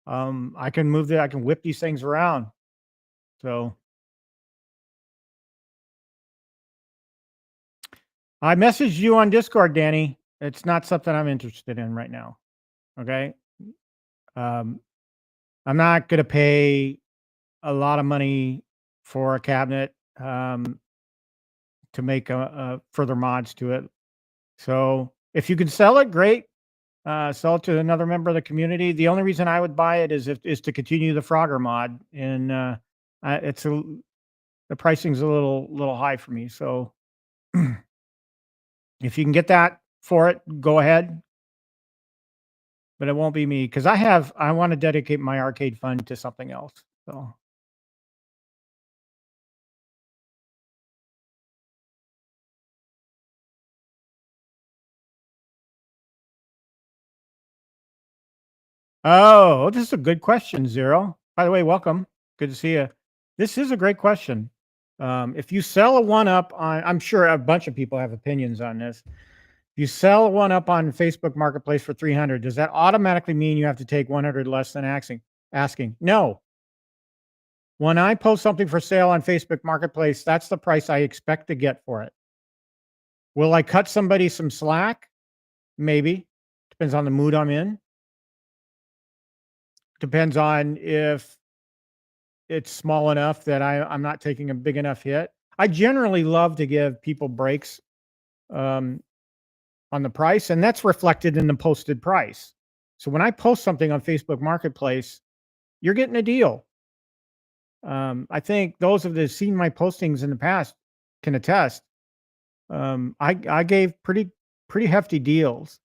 I can I can whip these things around. So I messaged you on Discord, Danny. It's not something I'm interested in right now. Okay. Um, I'm not going to pay a lot of money for a cabinet to make a further mods to it. So if you can sell it, great. Sell it to another member of the community. The only reason I would buy it is to continue the Frogger mod, and it's the pricing's a little high for me. So if you can get that for it, go ahead. But it won't be me because I want to dedicate my arcade fund to something else. So oh, this is a good question, Zero. By the way, welcome. Good to see you. This is a great question. If you sell a one up on, I'm sure a bunch of people have opinions on this. If you sell one up on Facebook Marketplace for 300, does that automatically mean you have to take 100 less than asking? No. When I post something for sale on Facebook Marketplace, that's the price I expect to get for it. Will I cut somebody some slack? Maybe. Depends on the mood I'm in. Depends on if it's small enough that I'm not taking a big enough hit. I generally love to give people breaks um, on the price, and that's reflected in the posted price. So when I post something on Facebook Marketplace, you're getting a deal. I think those of that seen my postings in the past can attest. I gave pretty hefty deals.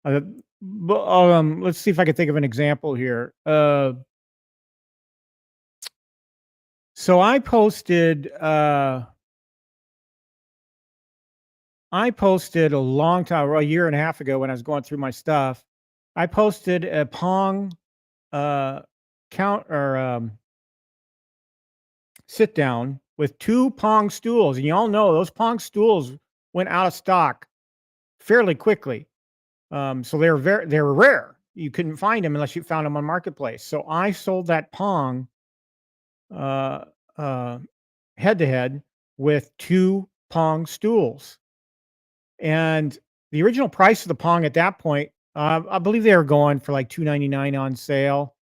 Uh, let's see if I can think of an example here. So I posted a long time, a year and a half ago when I was going through my stuff. I posted a Pong count or sit down with 2 Pong stools, and you all know those Pong stools went out of stock fairly quickly. So they were rare. You couldn't find them unless you found them on Marketplace. So I sold that Pong uh, uh, head to head with 2 Pong stools. And the original price of the Pong at that point, I believe they were going for like $299 on sale.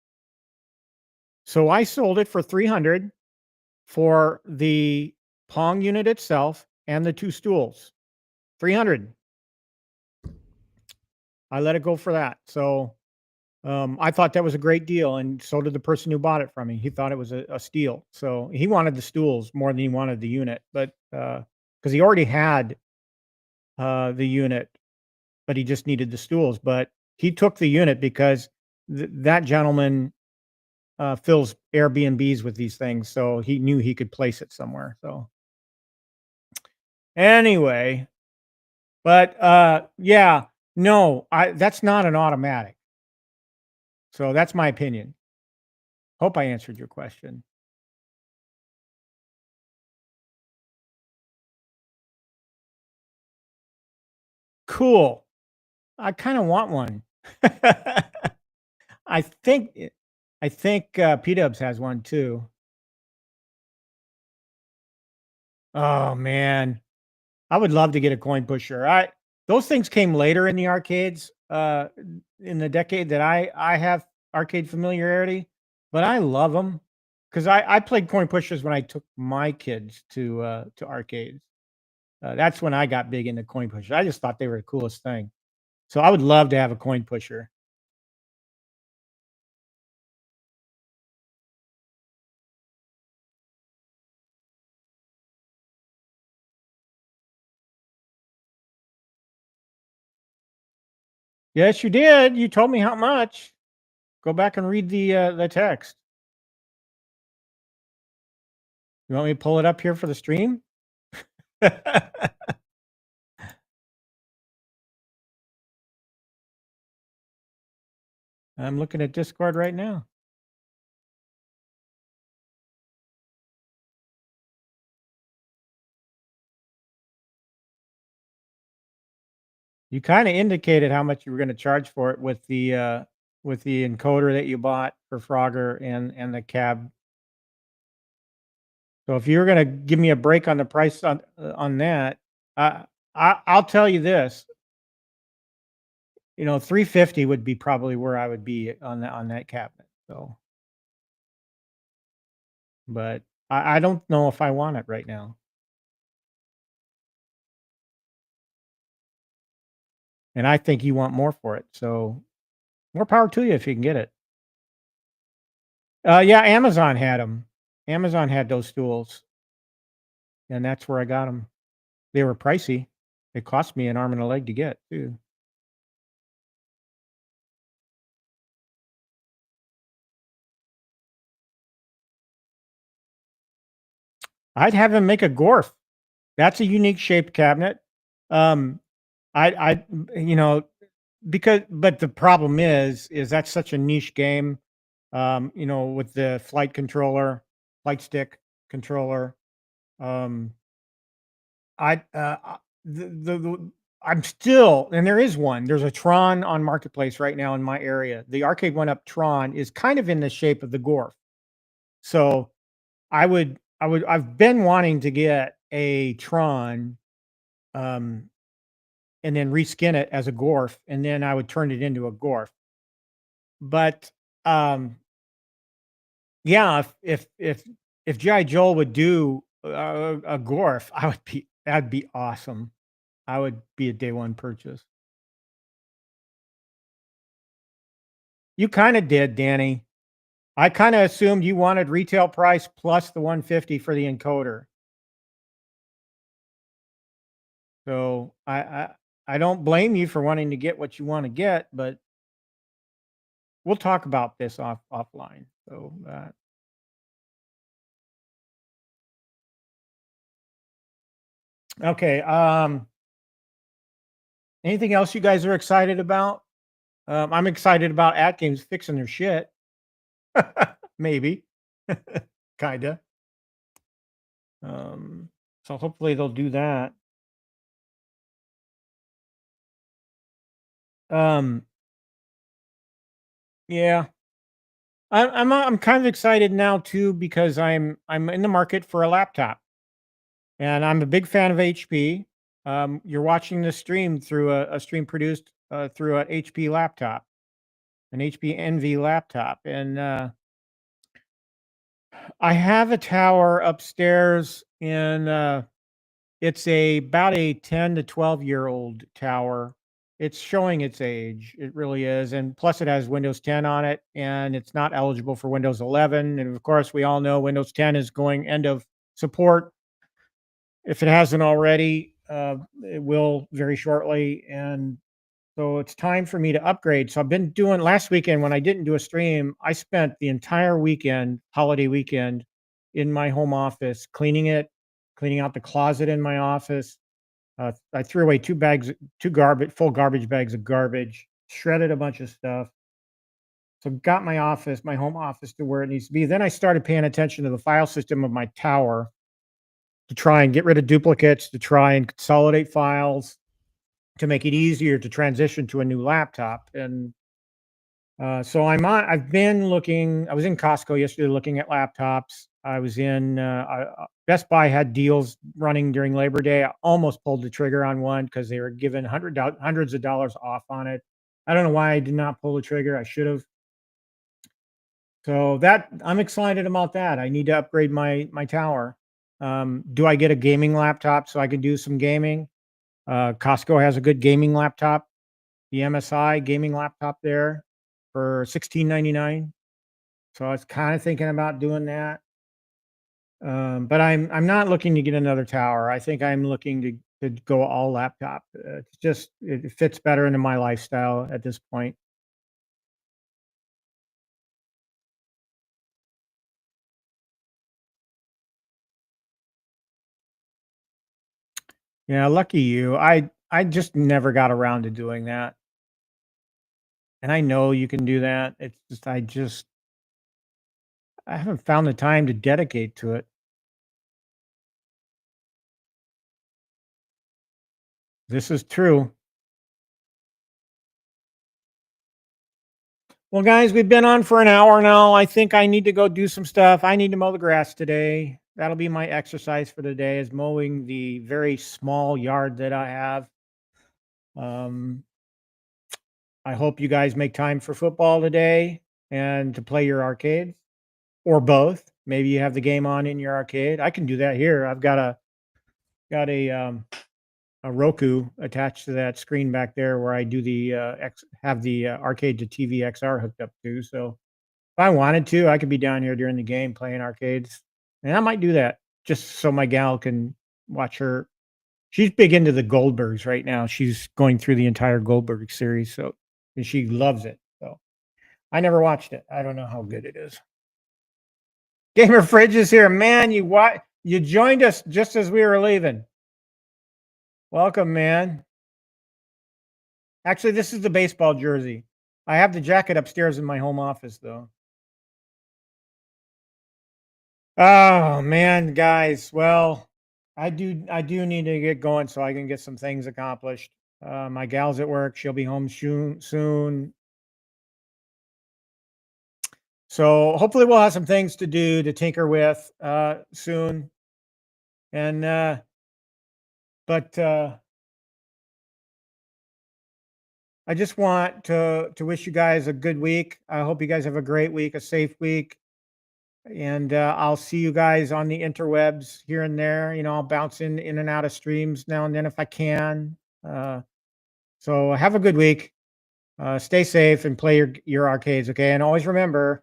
So I sold it for $300 for the Pong unit itself and the 2 stools. $300. I let it go for that. So I thought that was a great deal, and so did the person who bought it from me. He thought it was a steal. So he wanted the stools more than he wanted the unit, but because he already had the unit, but he just needed the stools. But he took the unit because that gentleman fills Airbnbs with these things, so he knew he could place it somewhere. So anyway, but yeah, no, that's not an automatic. So that's my opinion. Hope I answered your question. Cool. I kind of want one. I think I think P-Dubs has one too. Oh man, I would love to get a coin pusher. Those things came later in the arcades, in the decade that I have arcade familiarity, but I love them because I played coin pushers when I took my kids to arcades. That's when I got big into coin pushers. I just thought they were the coolest thing. So I would love to have a coin pusher. Yes, you did. You told me how much. Go back and read the text. You want me to pull it up here for the stream? I'm looking at Discord right now. You kind of indicated how much you were going to charge for it with the encoder that you bought for Frogger and the cab. So if you were going to give me a break on the price on that, I'll tell you this. 350 would be probably where I would be on that cabinet. So, but I don't know if I want it right now. And I think you want more for it. So more power to you if you can get it. Yeah, Amazon had them. Amazon had those stools, and that's where I got them. They were pricey. It cost me an arm and a leg to get too. I'd have him make a Gorf. That's a unique shaped cabinet. Um, I, because but the problem is that's such a niche game. With the flight stick controller. Um, I the I'm still, and there is one. There's a Tron on Marketplace right now in my area. The arcade one up Tron is kind of in the shape of the Gorf. So I've been wanting to get a Tron, um, and then reskin it as a Gorf, and then I would turn it into a Gorf. But Yeah, if GI Joe would do a Gorf, that'd be awesome. I would be a day one purchase. You kind of did, Danny. I kind of assumed you wanted retail price plus the 150 for the encoder. So I don't blame you for wanting to get what you want to get, but we'll talk about this offline. So okay. Anything else you guys are excited about? I'm excited about At Games fixing their shit. Maybe. Kinda. Um, so hopefully they'll do that. Um, yeah. I'm kind of excited now too because I'm in the market for a laptop, and I'm a big fan of HP. You're watching this stream through a stream produced through an HP laptop, an HP Envy laptop, and I have a tower upstairs in it's about a 10 to 12-year-old tower. It's showing its age. It really is. And plus it has Windows 10 on it and it's not eligible for Windows 11. And of course, we all know Windows 10 is going end of support. If it hasn't already, it will very shortly. And so it's time for me to upgrade. So I've been doing last weekend when I didn't do a stream, I spent the entire weekend, holiday weekend, in my home office, cleaning it, cleaning out the closet in my office. I threw away full garbage bags of garbage, shredded a bunch of stuff. So got my home office to where it needs to be. Then I started paying attention to the file system of my tower to try and get rid of duplicates, to try and consolidate files, to make it easier to transition to a new laptop. And so I've been looking. I was in Costco yesterday looking at laptops. I was in Best Buy had deals running during Labor Day. I almost pulled the trigger on one because they were giving hundreds of dollars off on it. I don't know why I did not pull the trigger. I should have. So that I'm excited about that. I need to upgrade my tower. Do I get a gaming laptop so I can do some gaming? Costco has a good gaming laptop, the MSI gaming laptop there for $16.99. So I was kind of thinking about doing that. But I'm not looking to get another tower. I think I'm looking to go all laptop. It's just it fits better into my lifestyle at this point. Yeah, lucky you. I just never got around to doing that. And I know you can do that. It's just I haven't found the time to dedicate to it. This is true. Well, guys, we've been on for an hour now. I think I need to go do some stuff. I need to mow the grass today. That'll be my exercise for the day is mowing the very small yard that I have. Um, I hope you guys make time for football today and to play your arcade or both. Maybe you have the game on in your arcade. I can do that here. I've got a Roku attached to that screen back there where I do the have the arcade to TV XR hooked up to. So if I wanted to, I could be down here during the game playing arcades, and I might do that just so my gal can watch her. She's big into the Goldbergs right now. She's going through the entire Goldberg series, so and she loves it. So I never watched it. I don't know how good it is. Gamer Fridge is here, man. You joined us just as we were leaving. Welcome, man. Actually, this is the baseball jersey. I have the jacket upstairs in my home office, though. Oh man, guys. Well, I do need to get going so I can get some things accomplished. My gal's at work; she'll be home soon. So hopefully, we'll have some things to do to tinker with soon. And but I just want to wish you guys a good week. I hope you guys have a great week, a safe week. And I'll see you guys on the interwebs here and there. I'll bounce in and out of streams now and then if I can. So have a good week. Stay safe and play your arcades, okay? And always remember,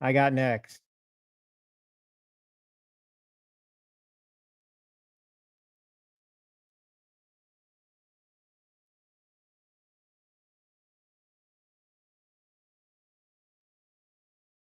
I got next.